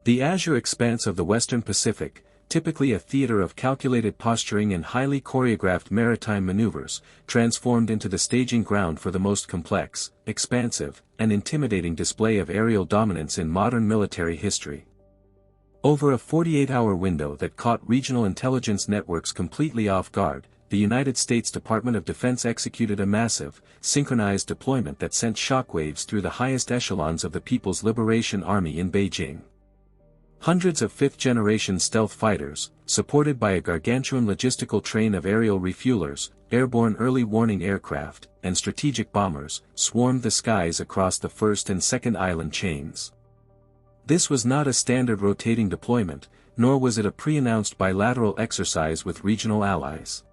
The azure expanse of the Western Pacific, typically a theater of calculated posturing and highly choreographed maritime maneuvers, transformed into the staging ground for the most complex, expansive, and intimidating display of aerial dominance in modern military history. Over a 48-hour window that caught regional intelligence networks completely off guard, the United States Department of Defense executed a massive, synchronized deployment that sent shockwaves through the highest echelons of the People's Liberation Army in Beijing. Hundreds of fifth-generation stealth fighters, supported by a gargantuan logistical train of aerial refuelers, airborne early warning aircraft, and strategic bombers, swarmed the skies across the first and second island chains. This was not a standard rotating deployment, nor was it a pre-announced bilateral exercise with regional allies.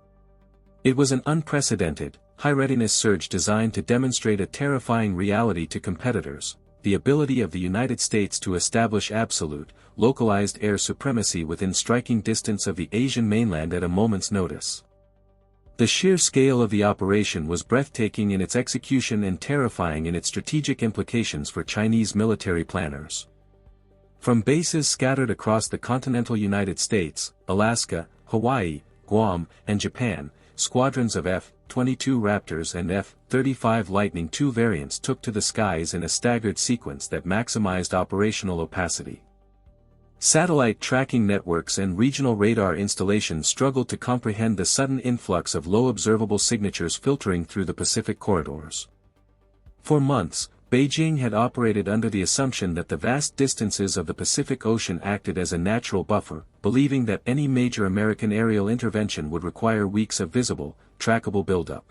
It was an unprecedented, high-readiness surge designed to demonstrate a terrifying reality to competitors: the ability of the United States to establish absolute, localized air supremacy within striking distance of the Asian mainland at a moment's notice. The sheer scale of the operation was breathtaking in its execution and terrifying in its strategic implications for Chinese military planners. From bases scattered across the continental United States, Alaska, Hawaii, Guam, and Japan, squadrons of F-22 Raptors and F-35 Lightning II variants took to the skies in a staggered sequence that maximized operational opacity. Satellite tracking networks and regional radar installations struggled to comprehend the sudden influx of low observable signatures filtering through the Pacific corridors. For months, Beijing had operated under the assumption that the vast distances of the Pacific Ocean acted as a natural buffer, believing that any major American aerial intervention would require weeks of visible, trackable buildup.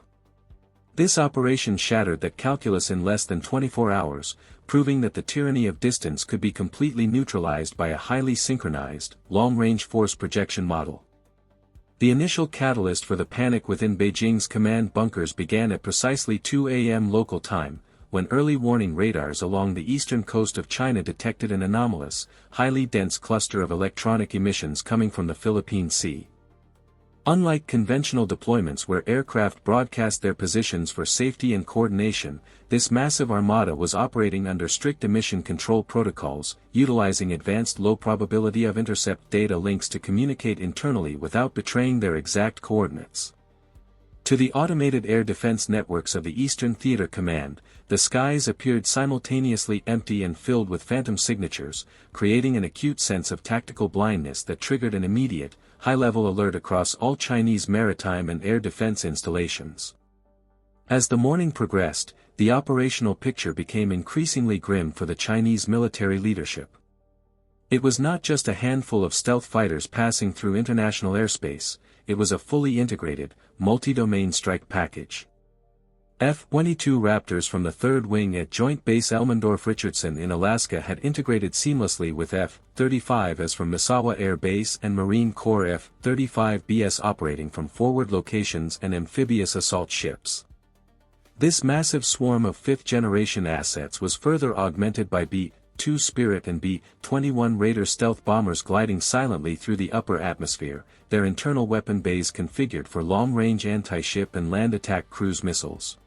This operation shattered that calculus in less than 24 hours, proving that the tyranny of distance could be completely neutralized by a highly synchronized, long-range force projection model. The initial catalyst for the panic within Beijing's command bunkers began at precisely 2 a.m. local time, when early warning radars along the eastern coast of China detected an anomalous, highly dense cluster of electronic emissions coming from the Philippine Sea. Unlike conventional deployments where aircraft broadcast their positions for safety and coordination, this massive armada was operating under strict emission control protocols, utilizing advanced low-probability of intercept data links to communicate internally without betraying their exact coordinates. To the automated air defense networks of the Eastern Theater Command, the skies appeared simultaneously empty and filled with phantom signatures, creating an acute sense of tactical blindness that triggered an immediate, high-level alert across all Chinese maritime and air defense installations. As the morning progressed, the operational picture became increasingly grim for the Chinese military leadership. It was not just a handful of stealth fighters passing through international airspace, it was a fully integrated, multi-domain strike package. F-22 Raptors from the 3rd Wing at Joint Base Elmendorf-Richardson in Alaska had integrated seamlessly with F-35s from Misawa Air Base and Marine Corps F-35Bs operating from forward locations and amphibious assault ships. This massive swarm of 5th-generation assets was further augmented by B-2 Spirit and B-21 Raider stealth bombers gliding silently through the upper atmosphere, their internal weapon bays configured for long-range anti-ship and land attack cruise missiles.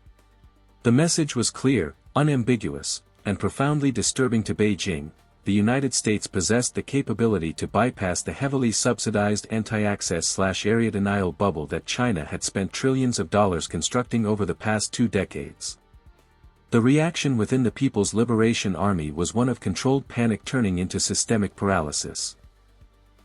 The message was clear, unambiguous, and profoundly disturbing to Beijing: the United States possessed the capability to bypass the heavily subsidized anti-access/area denial bubble that China had spent trillions of dollars constructing over the past 2 decades. The reaction within the People's Liberation Army was one of controlled panic turning into systemic paralysis.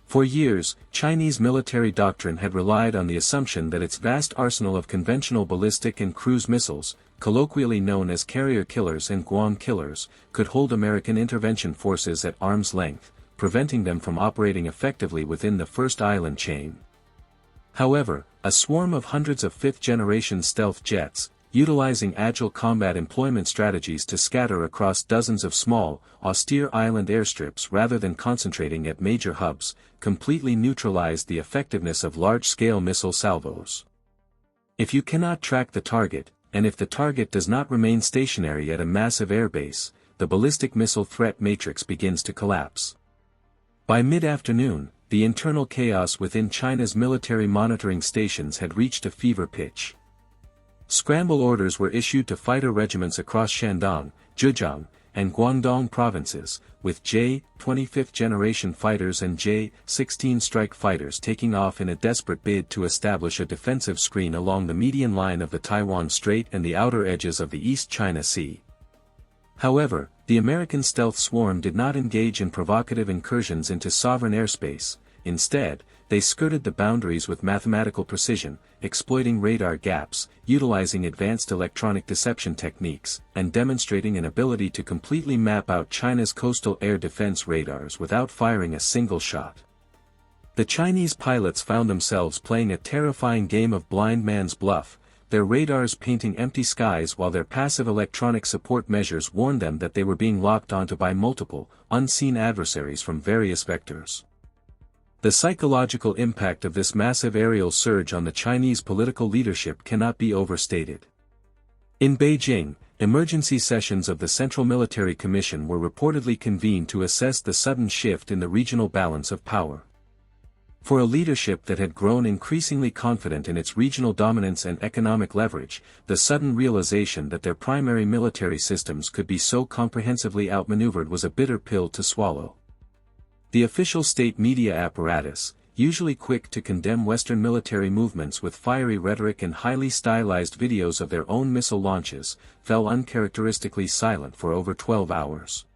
For years, Chinese military doctrine had relied on the assumption that its vast arsenal of conventional ballistic and cruise missiles, colloquially known as carrier killers and Guam killers, could hold American intervention forces at arm's length, preventing them from operating effectively within the first island chain. However, a swarm of hundreds of 5th-generation stealth jets, utilizing agile combat employment strategies to scatter across dozens of small, austere island airstrips rather than concentrating at major hubs, completely neutralized the effectiveness of large-scale missile salvos. If you cannot track the target, and if the target does not remain stationary at a massive airbase, the ballistic missile threat matrix begins to collapse. By mid-afternoon, the internal chaos within China's military monitoring stations had reached a fever pitch. Scramble orders were issued to fighter regiments across Shandong, Zhejiang, and Guangdong provinces, with J-25th generation fighters and J-16 strike fighters taking off in a desperate bid to establish a defensive screen along the median line of the Taiwan Strait and the outer edges of the East China Sea. However, the American stealth swarm did not engage in provocative incursions into sovereign airspace. Instead, they skirted the boundaries with mathematical precision, exploiting radar gaps, utilizing advanced electronic deception techniques, and demonstrating an ability to completely map out China's coastal air defense radars without firing a single shot. The Chinese pilots found themselves playing a terrifying game of blind man's bluff, their radars painting empty skies while their passive electronic support measures warned them that they were being locked onto by multiple, unseen adversaries from various vectors. The psychological impact of this massive aerial surge on the Chinese political leadership cannot be overstated. In Beijing, emergency sessions of the Central Military Commission were reportedly convened to assess the sudden shift in the regional balance of power. For a leadership that had grown increasingly confident in its regional dominance and economic leverage, the sudden realization that their primary military systems could be so comprehensively outmaneuvered was a bitter pill to swallow. The official state media apparatus, usually quick to condemn Western military movements with fiery rhetoric and highly stylized videos of their own missile launches, fell uncharacteristically silent for over 12 hours.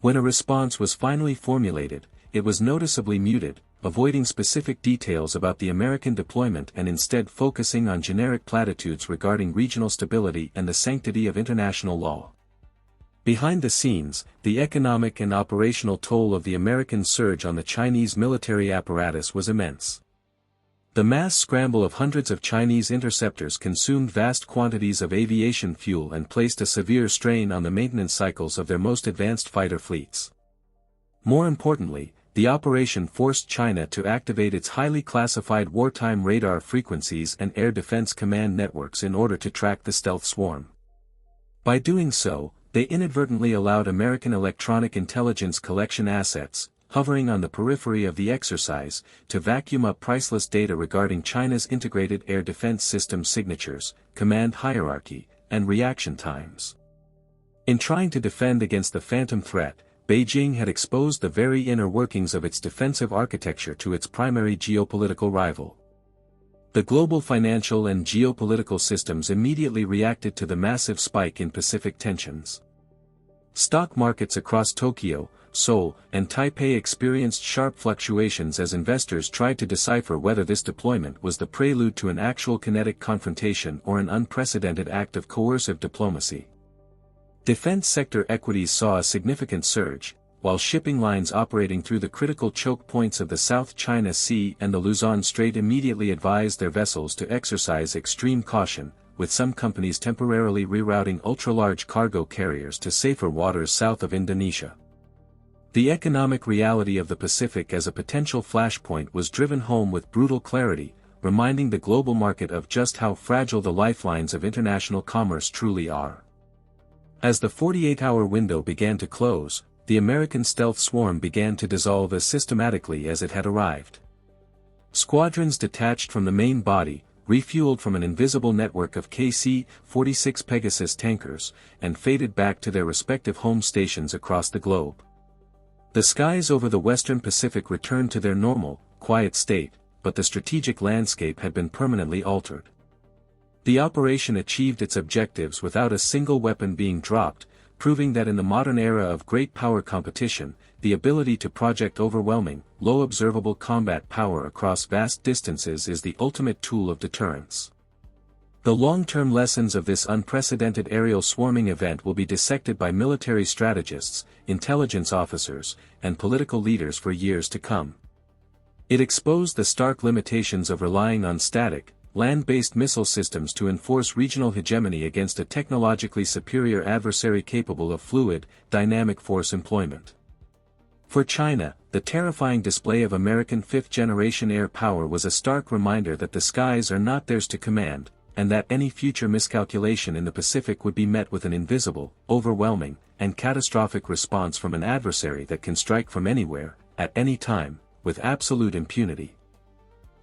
When a response was finally formulated, it was noticeably muted, avoiding specific details about the American deployment and instead focusing on generic platitudes regarding regional stability and the sanctity of international law. Behind the scenes, the economic and operational toll of the American surge on the Chinese military apparatus was immense. The mass scramble of hundreds of Chinese interceptors consumed vast quantities of aviation fuel and placed a severe strain on the maintenance cycles of their most advanced fighter fleets. More importantly, the operation forced China to activate its highly classified wartime radar frequencies and air defense command networks in order to track the stealth swarm. By doing so, they inadvertently allowed American electronic intelligence collection assets, hovering on the periphery of the exercise, to vacuum up priceless data regarding China's integrated air defense system signatures, command hierarchy, and reaction times. In trying to defend against the phantom threat, Beijing had exposed the very inner workings of its defensive architecture to its primary geopolitical rival. The global financial and geopolitical systems immediately reacted to the massive spike in Pacific tensions. Stock markets across Tokyo, Seoul, and Taipei experienced sharp fluctuations as investors tried to decipher whether this deployment was the prelude to an actual kinetic confrontation or an unprecedented act of coercive diplomacy. Defense sector equities saw a significant surge, while shipping lines operating through the critical choke points of the South China Sea and the Luzon Strait immediately advised their vessels to exercise extreme caution, with some companies temporarily rerouting ultra-large cargo carriers to safer waters south of Indonesia. The economic reality of the Pacific as a potential flashpoint was driven home with brutal clarity, reminding the global market of just how fragile the lifelines of international commerce truly are. As the 48-hour window began to close, the American stealth swarm began to dissolve as systematically as it had arrived. Squadrons detached from the main body, refueled from an invisible network of KC-46 Pegasus tankers, and faded back to their respective home stations across the globe. The skies over the western Pacific returned to their normal, quiet state, but the strategic landscape had been permanently altered. The operation achieved its objectives without a single weapon being dropped, proving that in the modern era of great power competition, the ability to project overwhelming, low observable combat power across vast distances is the ultimate tool of deterrence. The long-term lessons of this unprecedented aerial swarming event will be dissected by military strategists, intelligence officers, and political leaders for years to come. It exposed the stark limitations of relying on static, land-based missile systems to enforce regional hegemony against a technologically superior adversary capable of fluid, dynamic force employment. For China, the terrifying display of American fifth-generation air power was a stark reminder that the skies are not theirs to command, and that any future miscalculation in the Pacific would be met with an invisible, overwhelming, and catastrophic response from an adversary that can strike from anywhere, at any time, with absolute impunity.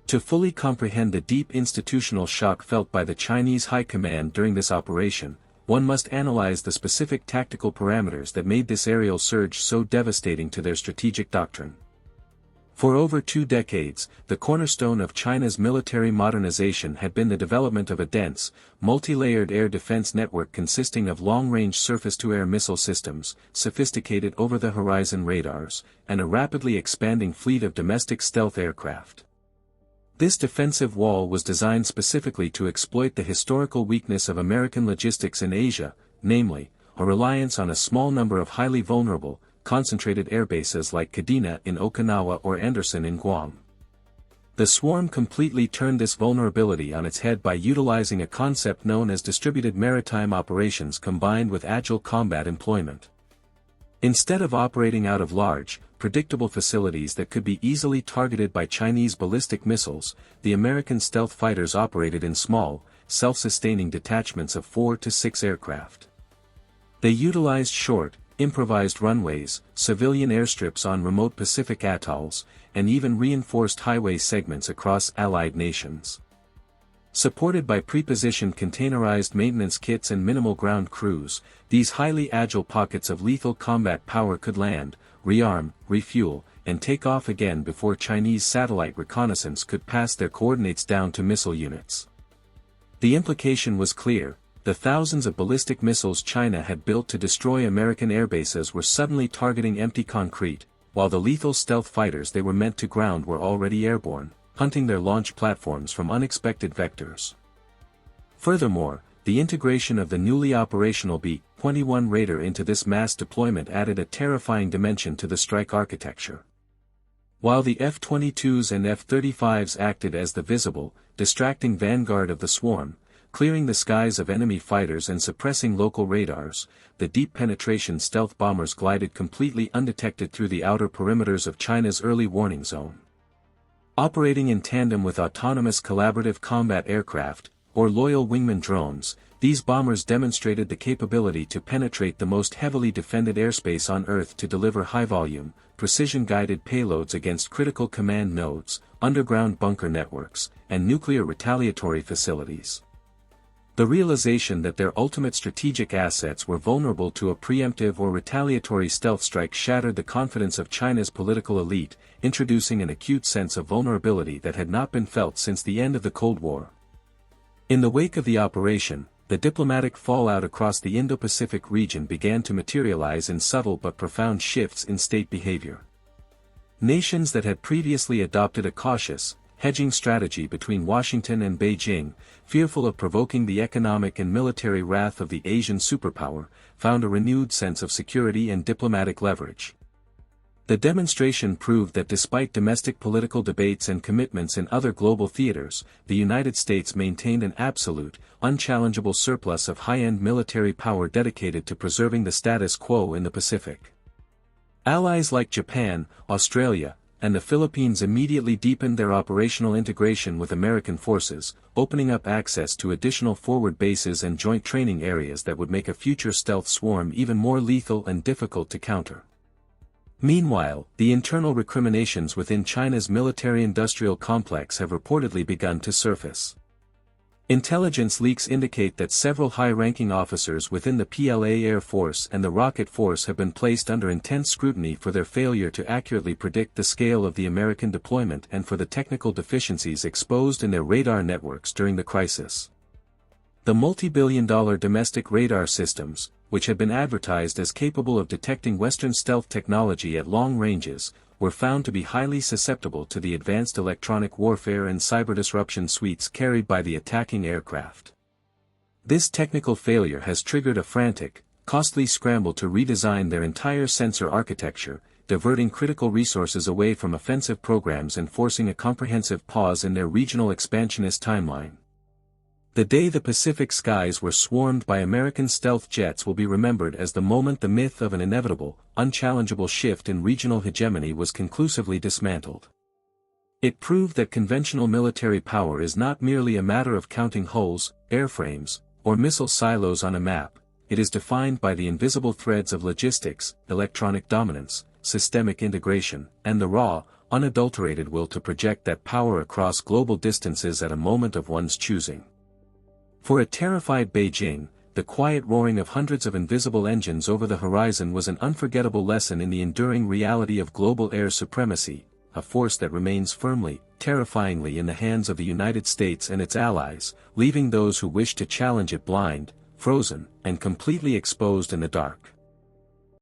To fully comprehend the deep institutional shock felt by the Chinese high command during this operation, one must analyze the specific tactical parameters that made this aerial surge so devastating to their strategic doctrine. For over 2 decades, the cornerstone of China's military modernization had been the development of a dense, multi-layered air defense network consisting of long-range surface-to-air missile systems, sophisticated over-the-horizon radars, and a rapidly expanding fleet of domestic stealth aircraft. This defensive wall was designed specifically to exploit the historical weakness of American logistics in Asia, namely, a reliance on a small number of highly vulnerable, concentrated airbases like Kadena in Okinawa or Andersen in Guam. The swarm completely turned this vulnerability on its head by utilizing a concept known as distributed maritime operations combined with agile combat employment. Instead of operating out of large, predictable facilities that could be easily targeted by Chinese ballistic missiles, the American stealth fighters operated in small, self-sustaining detachments of 4 to 6 aircraft. They utilized short, improvised runways, civilian airstrips on remote Pacific atolls, and even reinforced highway segments across allied nations. Supported by pre-positioned containerized maintenance kits and minimal ground crews, these highly agile pockets of lethal combat power could land, rearm, refuel, and take off again before Chinese satellite reconnaissance could pass their coordinates down to missile units. The implication was clear. The thousands of ballistic missiles China had built to destroy American airbases were suddenly targeting empty concrete, while the lethal stealth fighters they were meant to ground were already airborne, hunting their launch platforms from unexpected vectors. Furthermore, the integration of the newly operational B-21 Raider into this mass deployment added a terrifying dimension to the strike architecture. While the F-22s and F-35s acted as the visible, distracting vanguard of the swarm, clearing the skies of enemy fighters and suppressing local radars, the deep penetration stealth bombers glided completely undetected through the outer perimeters of China's early warning zone. Operating in tandem with autonomous collaborative combat aircraft, or loyal wingman drones, these bombers demonstrated the capability to penetrate the most heavily defended airspace on Earth to deliver high-volume, precision-guided payloads against critical command nodes, underground bunker networks, and nuclear retaliatory facilities. The realization that their ultimate strategic assets were vulnerable to a preemptive or retaliatory stealth strike shattered the confidence of China's political elite, introducing an acute sense of vulnerability that had not been felt since the end of the Cold War. In the wake of the operation, the diplomatic fallout across the Indo-Pacific region began to materialize in subtle but profound shifts in state behavior. Nations that had previously adopted a cautious, hedging strategy between Washington and Beijing, fearful of provoking the economic and military wrath of the Asian superpower, found a renewed sense of security and diplomatic leverage. The demonstration proved that despite domestic political debates and commitments in other global theaters, the United States maintained an absolute, unchallengeable surplus of high-end military power dedicated to preserving the status quo in the Pacific. Allies like Japan, Australia, and the Philippines immediately deepened their operational integration with American forces, opening up access to additional forward bases and joint training areas that would make a future stealth swarm even more lethal and difficult to counter. Meanwhile, the internal recriminations within China's military-industrial complex have reportedly begun to surface. Intelligence leaks indicate that several high-ranking officers within the PLA Air Force and the Rocket Force have been placed under intense scrutiny for their failure to accurately predict the scale of the American deployment and for the technical deficiencies exposed in their radar networks during the crisis. The multi-billion-dollar domestic radar systems, which had been advertised as capable of detecting Western stealth technology at long ranges, were found to be highly susceptible to the advanced electronic warfare and cyber disruption suites carried by the attacking aircraft. This technical failure has triggered a frantic, costly scramble to redesign their entire sensor architecture, diverting critical resources away from offensive programs and forcing a comprehensive pause in their regional expansionist timeline. The day the Pacific skies were swarmed by American stealth jets will be remembered as the moment the myth of an inevitable, unchallengeable shift in regional hegemony was conclusively dismantled. It proved that conventional military power is not merely a matter of counting hulls, airframes, or missile silos on a map. It is defined by the invisible threads of logistics, electronic dominance, systemic integration, and the raw, unadulterated will to project that power across global distances at a moment of one's choosing. For a terrified Beijing, the quiet roaring of hundreds of invisible engines over the horizon was an unforgettable lesson in the enduring reality of global air supremacy, a force that remains firmly, terrifyingly in the hands of the United States and its allies, leaving those who wish to challenge it blind, frozen, and completely exposed in the dark.